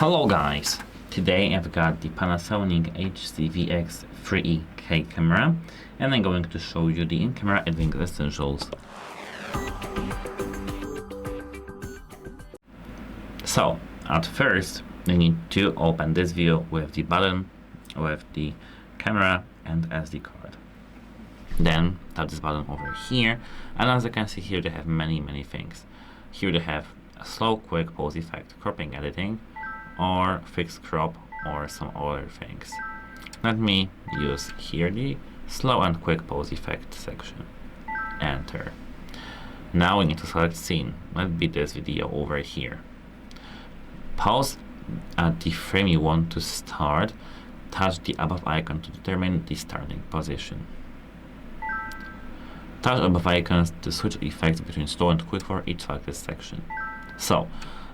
Hello guys! Today I've got the PANASONIC HC-VX3E-K camera and I'm going to show you the in-camera editing essentials. So, at first you need to open this view with the button, with the camera and SD card. Then tap this button over here, and as you can see here they have many things. Here they have a slow quick pause effect, cropping editing, or fixed crop, or some other things. Let me use here the slow and quick pause effect section. Enter. Now we need to select scene. Let be this video over here. Pause at the frame you want to start. Touch the above icon to determine the starting position. Touch above icons to switch effects between slow and quick for each selected section. So,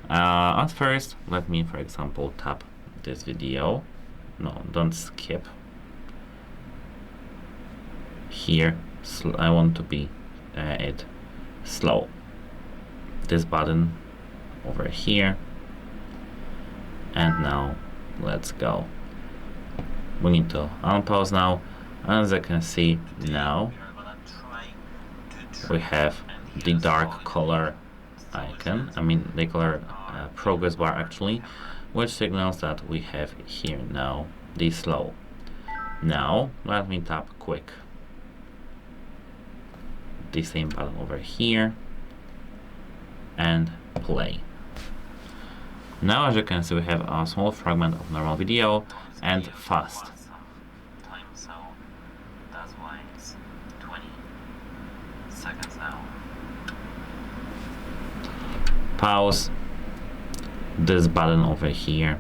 at first, let me, for example, tap this video. No, don't skip. Here, I want to be it slow. This button over here. And now, let's go. We need to unpause now. As you can see now, we have the dark color icon, the color progress bar actually, which signals that we have here now the slow. Now let me tap quick. The same button over here and play. Now as you can see we have a small fragment of normal video and fast. That's why it's 20 seconds now. Pause. This button over here,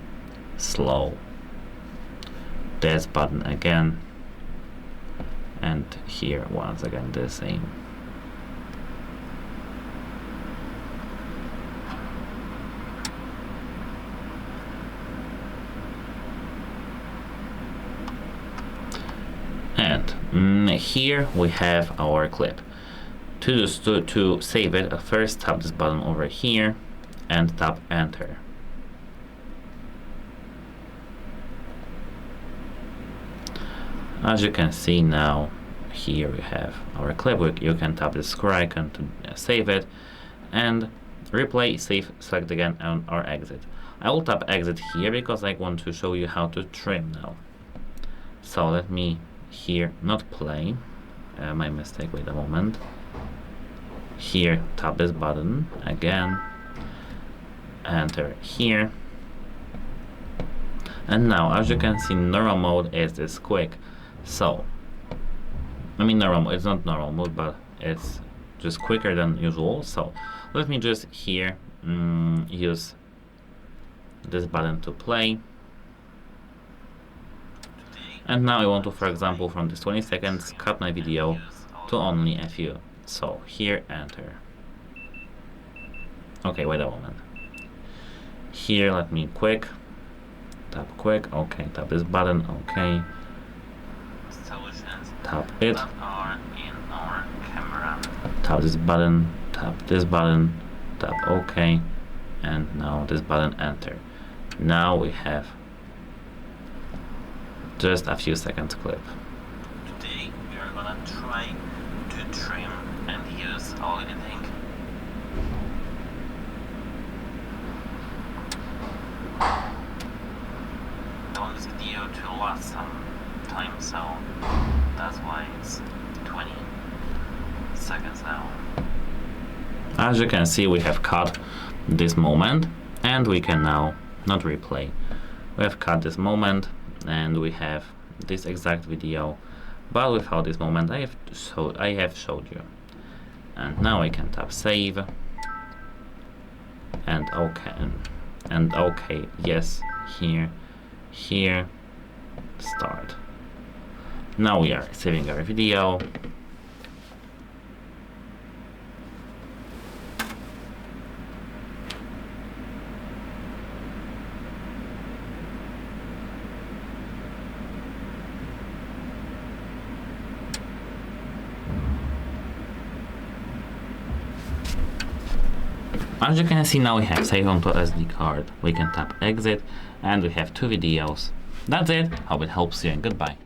slow. This button again, and here once again the same. And here we have our clip. To save it, first tap this button over here and tap enter. As you can see now, here we have our clip. You can tap the square icon to save it and replay, save, select again or exit. I will tap exit here because I want to show you how to trim now. So let me here not play, my mistake, wait a moment. Here tap this button again, enter here, and now as you can see normal mode is this quick. So normal mode, it's not normal mode but it's just quicker than usual. So let me just here use this button to play, and now I want to, for example, from this 20 seconds cut my video to only a few. So here enter. Okay, wait a moment. Here let me tap quick, okay, tap this button, okay. Tap it. Tap this button, tap okay, and now this button enter. Now we have just a few seconds clip. Today we are gonna try to trim and use all editing. I want this video to last some time, so that's why it's 20 seconds now. As you can see, we have cut this moment and we can now not replay. We have cut this moment and we have this exact video, but without this moment I have showed you. And now I can tap save and okay, yes, here, start. Now we are saving our video. As you can see, now we have save onto SD card. We can tap exit and we have 2 videos. That's it. Hope it helps you and goodbye.